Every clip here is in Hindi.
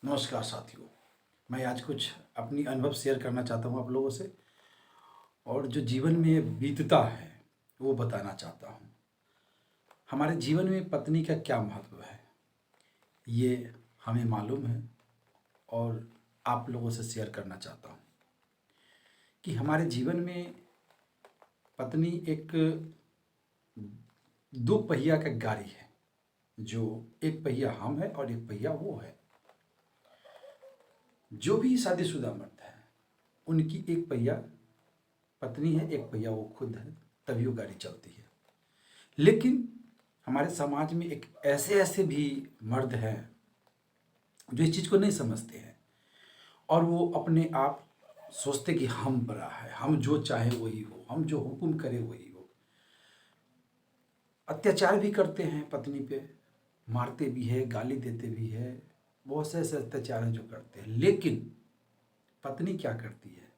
नमस्कार साथियों। मैं आज कुछ अपनी अनुभव शेयर करना चाहता हूँ आप लोगों से और जो जीवन में बीतता है वो बताना चाहता हूँ। हमारे जीवन में पत्नी का क्या महत्व है ये हमें मालूम है और आप लोगों से शेयर करना चाहता हूँ कि हमारे जीवन में पत्नी एक दो पहिया का गाड़ी है। जो एक पहिया हम है और एक पहिया वो है। जो भी शादीशुदा मर्द है उनकी एक पहिया पत्नी है, एक पहिया वो खुद है, तभी वो गाड़ी चलती है। लेकिन हमारे समाज में एक ऐसे ऐसे भी मर्द हैं जो इस चीज़ को नहीं समझते हैं और वो अपने आप सोचते कि हम बड़ा है, हम जो चाहे वही हो, हम जो हुक्म करे वही हो। अत्याचार भी करते हैं पत्नी पे, मारते भी है, गाली देते भी है, बहुत से ऐसे अत्याचार हैं जो करते हैं। लेकिन पत्नी क्या करती है,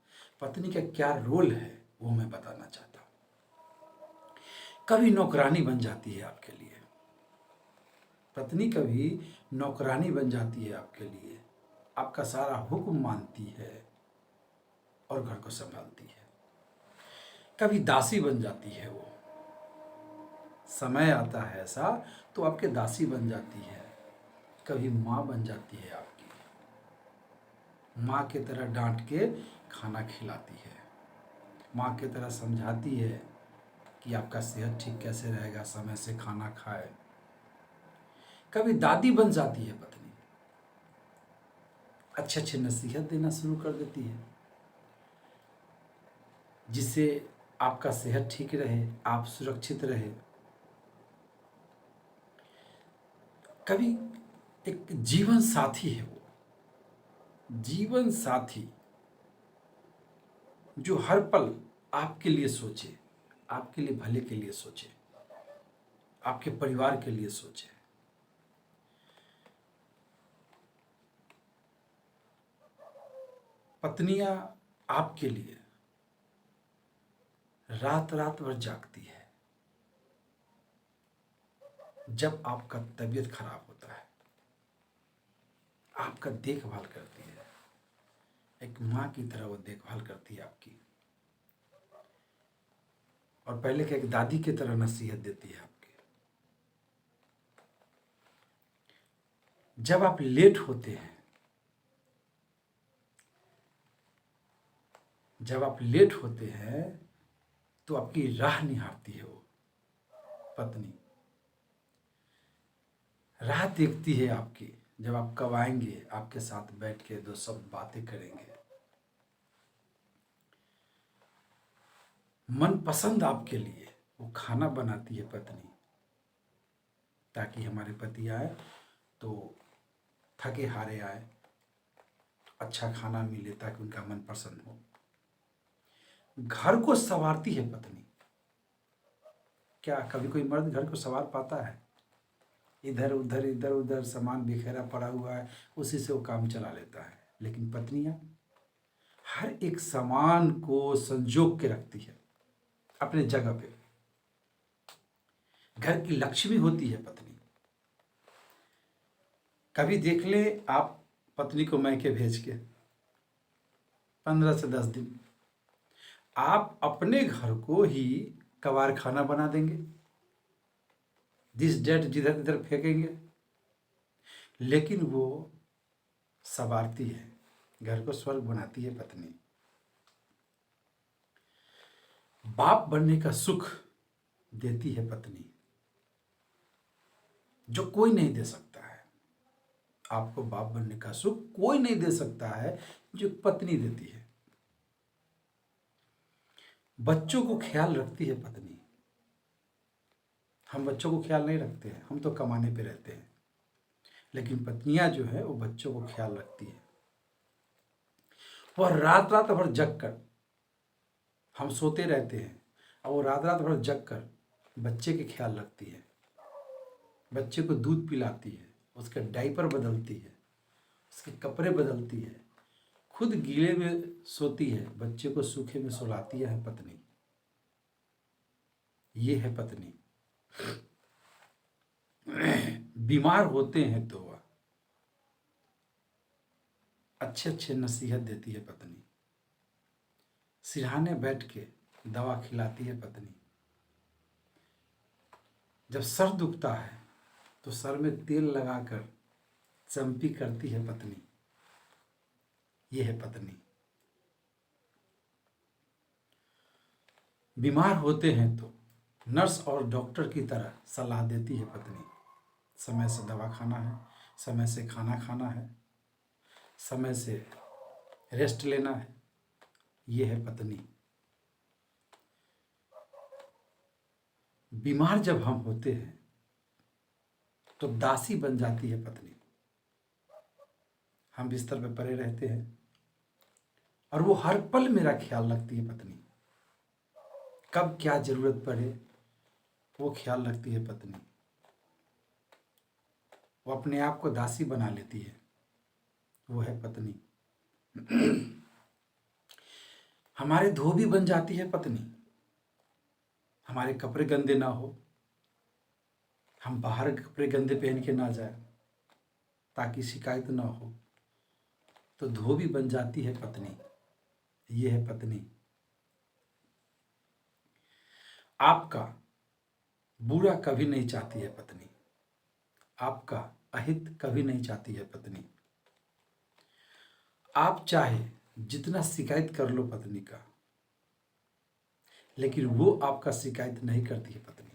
पत्नी का क्या रोल है वो मैं बताना चाहता हूँ। कभी नौकरानी बन जाती है आपके लिए, पत्नी कभी नौकरानी बन जाती है आपके लिए, आपका सारा हुक्म मानती है और घर को संभालती है। कभी दासी बन जाती है वो, समय आता है ऐसा तो आपके दासी बन जाती है। कभी माँ बन जाती है आपकी, माँ की तरह डांट के खाना खिलाती है, माँ की तरह समझाती है कि आपका सेहत ठीक कैसे रहेगा, समय से खाना खाए। कभी दादी बन जाती है पत्नी, अच्छे अच्छे नसीहत देना शुरू कर देती है जिससे आपका सेहत ठीक रहे, आप सुरक्षित रहे। कभी एक जीवन साथी है वो, जीवन साथी जो हर पल आपके लिए सोचे, आपके लिए भले के लिए सोचे, आपके परिवार के लिए सोचे। पत्नियां आपके लिए रात रात भर जागती है जब आपका तबीयत खराब होता है, आपका देखभाल करती है। एक माँ की तरह वो देखभाल करती है आपकी, और पहले के एक दादी की तरह नसीहत देती है आपकी। जब आप लेट होते हैं, जब आप लेट होते हैं तो आपकी राह निहारती है वो पत्नी, राह देखती है आपकी। जब आप कब आएंगे, आपके साथ बैठ के दो सब बातें करेंगे। मन पसंद आपके लिए वो खाना बनाती है पत्नी, ताकि हमारे पति आए तो थके हारे आए, अच्छा खाना मिले ताकि उनका मन पसंद हो। घर को संवारती है पत्नी। क्या कभी कोई मर्द घर को संवार पाता है? इधर उधर सामान बिखेरा पड़ा हुआ है, उसी से वो काम चला लेता है। लेकिन पत्नियां हर एक सामान को संजो के रखती है अपने जगह पे। घर की लक्ष्मी होती है पत्नी। कभी देख ले आप पत्नी को मैके भेज के 15 से 10 दिन, आप अपने घर को ही कबाड़ खाना बना देंगे, दिस डेट जिधर तिधर फेंकेंगे। लेकिन वो संवारती है, घर को स्वर्ग बनाती है पत्नी। बाप बनने का सुख देती है पत्नी, जो कोई नहीं दे सकता है। आपको बाप बनने का सुख कोई नहीं दे सकता है जो पत्नी देती है। बच्चों को ख्याल रखती है पत्नी। हम बच्चों को ख्याल नहीं रखते हैं, हम तो कमाने पे रहते हैं। लेकिन पत्नियां जो है वो बच्चों को ख्याल रखती है। वह रात रात भर जग कर, हम सोते रहते हैं और वो रात रात भर जग कर बच्चे के ख्याल रखती है। बच्चे को दूध पिलाती है, उसके डायपर बदलती है, उसके कपड़े बदलती है, खुद गीले में सोती है, बच्चे को सूखे में सुलाती है पत्नी। ये है पत्नी। बीमार होते हैं तो वह अच्छे अच्छे नसीहत देती है पत्नी, सिरहाने बैठ के दवा खिलाती है पत्नी, जब सर दुखता है तो सर में तेल लगाकर चंपी करती है पत्नी। ये है पत्नी। बीमार होते हैं तो नर्स और डॉक्टर की तरह सलाह देती है पत्नी। समय से दवा खाना है, समय से खाना खाना है, समय से रेस्ट लेना है। ये है पत्नी। बीमार जब हम होते हैं तो दासी बन जाती है पत्नी। हम बिस्तर पे पड़े रहते हैं और वो हर पल मेरा ख्याल रखती है पत्नी। कब क्या जरूरत पड़े वो ख्याल रखती है पत्नी। वो अपने आप को दासी बना लेती है। वो है पत्नी। हमारे धोबी बन जाती है पत्नी। हमारे कपड़े गंदे ना हो, हम बाहर कपड़े गंदे पहन के ना जाए ताकि शिकायत ना हो, तो धोबी बन जाती है पत्नी। ये है पत्नी। आपका बुरा कभी नहीं चाहती है पत्नी। आपका अहित कभी नहीं चाहती है पत्नी। आप चाहे जितना शिकायत कर लो पत्नी का, लेकिन वो आपका शिकायत नहीं करती है पत्नी।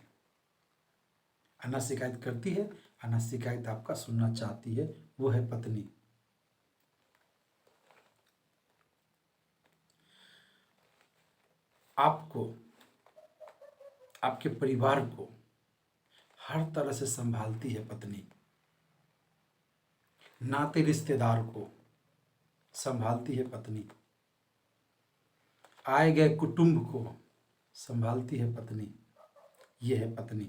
ना शिकायत करती है, ना शिकायत आपका सुनना चाहती है। वो है पत्नी। आपको, आपके परिवार को हर तरह से संभालती है पत्नी। नाते रिश्तेदार को संभालती है पत्नी। आए गए कुटुंब को संभालती है पत्नी। ये है पत्नी।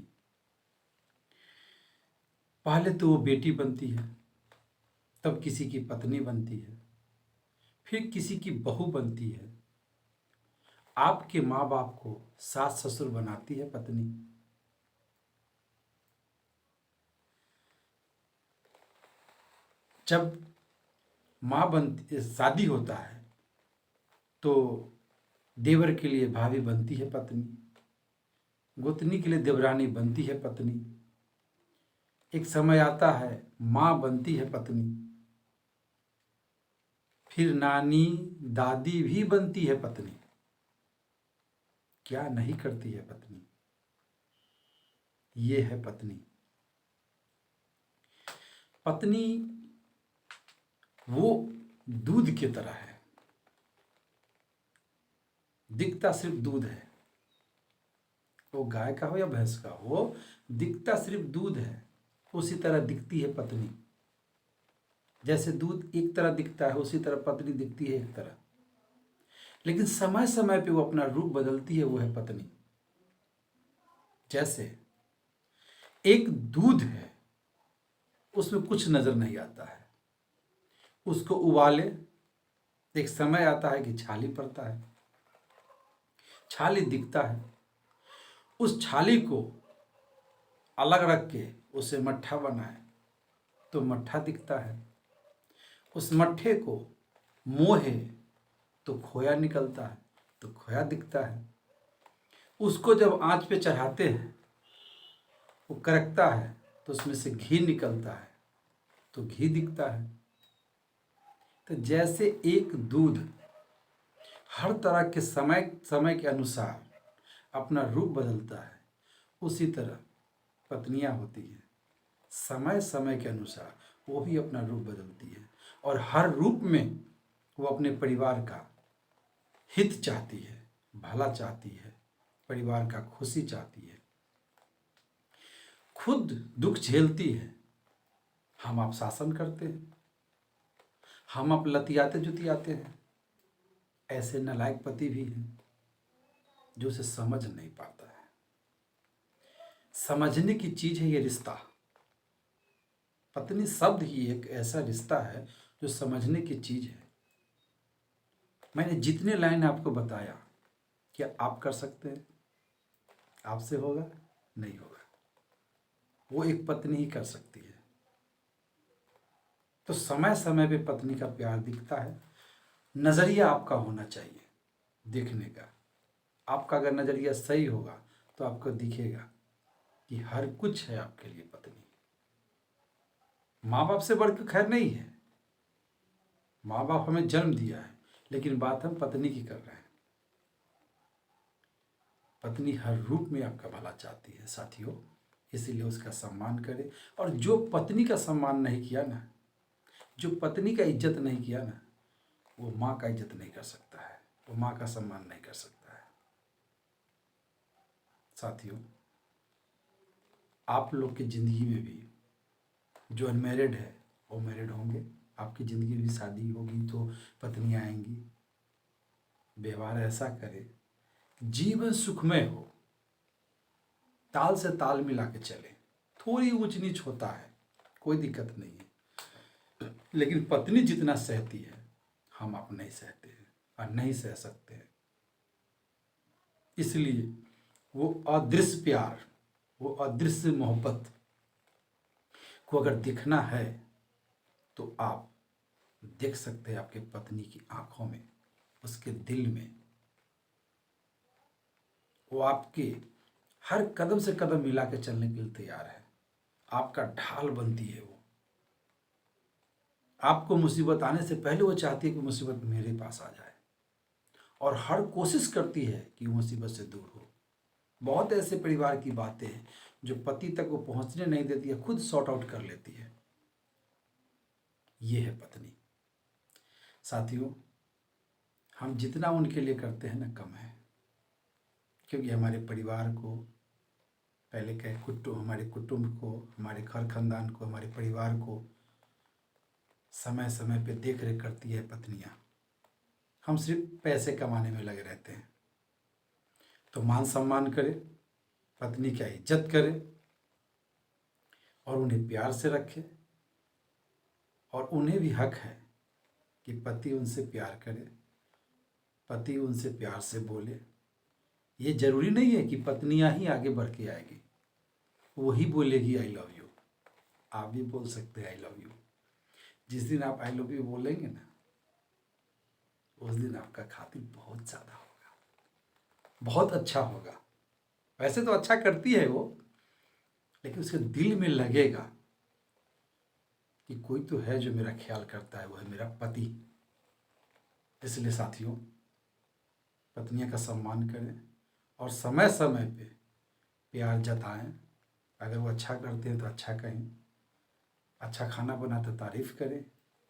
पहले तो वो बेटी बनती है, तब किसी की पत्नी बनती है, फिर किसी की बहू बनती है। आपके माँ बाप को सास ससुर बनाती है पत्नी। जब माँ बनती, शादी होता है तो देवर के लिए भाभी बनती है पत्नी, गोतनी के लिए देवरानी बनती है पत्नी। एक समय आता है माँ बनती है पत्नी, फिर नानी दादी भी बनती है पत्नी। क्या नहीं करती है पत्नी। ये है पत्नी। पत्नी वो दूध की तरह है। दिखता सिर्फ दूध है, वो गाय का हो या भैंस का हो, वो दिखता सिर्फ दूध है। उसी तरह दिखती है पत्नी। जैसे दूध एक तरह दिखता है, उसी तरह पत्नी दिखती है एक तरह। लेकिन समय समय पे वो अपना रूप बदलती है। वो है पत्नी। जैसे एक दूध है, उसमें कुछ नजर नहीं आता है, उसको उबाले, एक समय आता है कि छाली पड़ता है, छाली दिखता है। उस छाली को अलग रख के उसे मट्ठा बनाए तो मट्ठा दिखता है। उस मट्ठे को मोहे तो खोया निकलता है, तो खोया दिखता है। उसको जब आंच पे चढ़ाते हैं, वो करकता है तो उसमें से घी निकलता है, तो घी दिखता है। तो जैसे एक दूध हर तरह के समय समय के अनुसार अपना रूप बदलता है, उसी तरह पत्नियां होती हैं। समय समय के अनुसार वो भी अपना रूप बदलती है और हर रूप में वो अपने परिवार का हित चाहती है, भला चाहती है, परिवार का खुशी चाहती है। खुद दुख झेलती है, हम आप शासन करते हैं, हम आप लतियाते जुतियाते हैं। ऐसे नालायक पति भी हैं जो उसे समझ नहीं पाता है। समझने की चीज है ये रिश्ता। पत्नी शब्द ही एक ऐसा रिश्ता है जो समझने की चीज है। मैंने जितने लाइन आपको बताया, क्या आप कर सकते हैं? आपसे होगा? नहीं होगा। वो एक पत्नी ही कर सकती है। तो समय समय पे पत्नी का प्यार दिखता है। नज़रिया आपका होना चाहिए देखने का। आपका अगर नज़रिया सही होगा तो आपको दिखेगा कि हर कुछ है आपके लिए पत्नी। माँ बाप से बढ़ के खैर नहीं है, माँ बाप हमें जन्म दिया है, लेकिन बात हम पत्नी की कर रहे हैं। पत्नी हर रूप में आपका भला चाहती है साथियों, इसीलिए उसका सम्मान करें। और जो पत्नी का सम्मान नहीं किया ना, जो पत्नी का इज्जत नहीं किया ना, वो माँ का इज्जत नहीं कर सकता है, वो माँ का सम्मान नहीं कर सकता है। साथियों, आप लोग की ज़िंदगी में भी जो अनमैरिड है वो मैरिड होंगे, आपकी ज़िंदगी में भी शादी होगी तो पत्नी आएंगी। व्यवहार ऐसा करे जीवन सुखमय हो, ताल से ताल मिला के चले। थोड़ी ऊंच नीच होता है, कोई दिक्कत नहीं है, लेकिन पत्नी जितना सहती है हम आप नहीं सहते हैं और नहीं सह सकते हैं। इसलिए वो अदृश्य प्यार, वो अदृश्य मोहब्बत को अगर देखना है तो आप देख सकते हैं आपके पत्नी की आंखों में, उसके दिल में। वो आपके हर कदम से कदम मिला के चलने के लिए तैयार है, आपका ढाल बनती है। वो आपको मुसीबत आने से पहले वो चाहती है कि मुसीबत मेरे पास आ जाए, और हर कोशिश करती है कि मुसीबत से दूर हो। बहुत ऐसे परिवार की बातें हैं जो पति तक वो पहुंचने नहीं देती है, खुद सॉर्ट आउट कर लेती है। ये है पत्नी। साथियों, हम जितना उनके लिए करते हैं ना कम है, क्योंकि हमारे परिवार को पहले कहे हमारे कुटुंब को, हमारे घर खानदान को, हमारे परिवार को समय समय पे देख रेख करती है पत्नियां। हम सिर्फ पैसे कमाने में लगे रहते हैं। तो मान सम्मान करें, पत्नी की इज्जत करें और उन्हें प्यार से रखें। और उन्हें भी हक है कि पति उनसे प्यार करे, पति उनसे प्यार से बोले। ये जरूरी नहीं है कि पत्नियां ही आगे बढ़ के आएगी, वही बोलेगी आई लव यू। आप भी बोल सकते हैं आई लव यू। जिस दिन आप आई लव यू बोलेंगे ना, उस दिन आपका खातिर बहुत ज़्यादा होगा, बहुत अच्छा होगा। वैसे तो अच्छा करती है वो, लेकिन उसके दिल में लगेगा कि कोई तो है जो मेरा ख्याल करता है, वो है मेरा पति। इसलिए साथियों, पत्नियों का सम्मान करें और समय समय पे प्यार जताएं। अगर वो अच्छा करते हैं तो अच्छा कहें, अच्छा खाना बनाते तारीफ़ करें,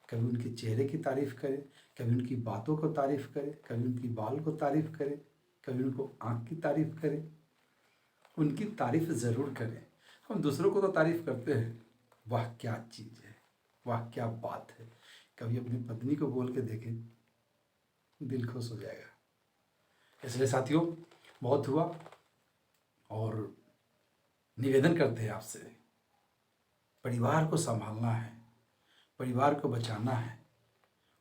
कभी उनके चेहरे की तारीफ़ करें, कभी उनकी बातों को तारीफ़ करें, कभी उनकी बाल को तारीफ़ करें, कभी उनको आँख की तारीफ़ करें। उनकी तारीफ़ ज़रूर करें। हम दूसरों को तो तारीफ़ करते हैं, वाह क्या चीज़ है, वाह क्या बात है। कभी अपनी पत्नी को बोल के देखें, दिल खुश हो जाएगा। इसलिए साथियों, बहुत हुआ और निवेदन करते हैं आपसे, परिवार को संभालना है, परिवार को बचाना है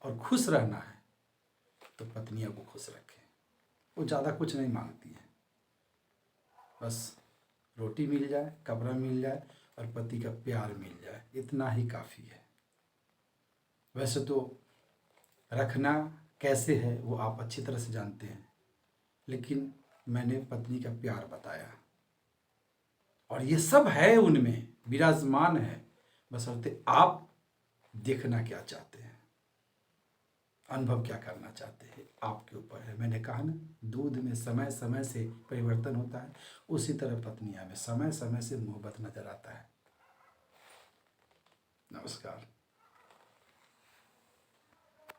और खुश रहना है तो पत्नियों को खुश रखें। वो ज़्यादा कुछ नहीं मांगती हैं, बस रोटी मिल जाए, कपड़ा मिल जाए और पति का प्यार मिल जाए, इतना ही काफ़ी है। वैसे तो रखना कैसे है वो आप अच्छी तरह से जानते हैं, लेकिन मैंने पत्नी का प्यार बताया और ये सब है उनमें विराजमान है, बशर्ते आप देखना क्या चाहते हैं, अनुभव क्या करना चाहते हैं, आपके ऊपर है। मैंने कहा ना, दूध में समय समय से परिवर्तन होता है, उसी तरह पत्नियां में समय समय से मोहब्बत नजर आता है। नमस्कार।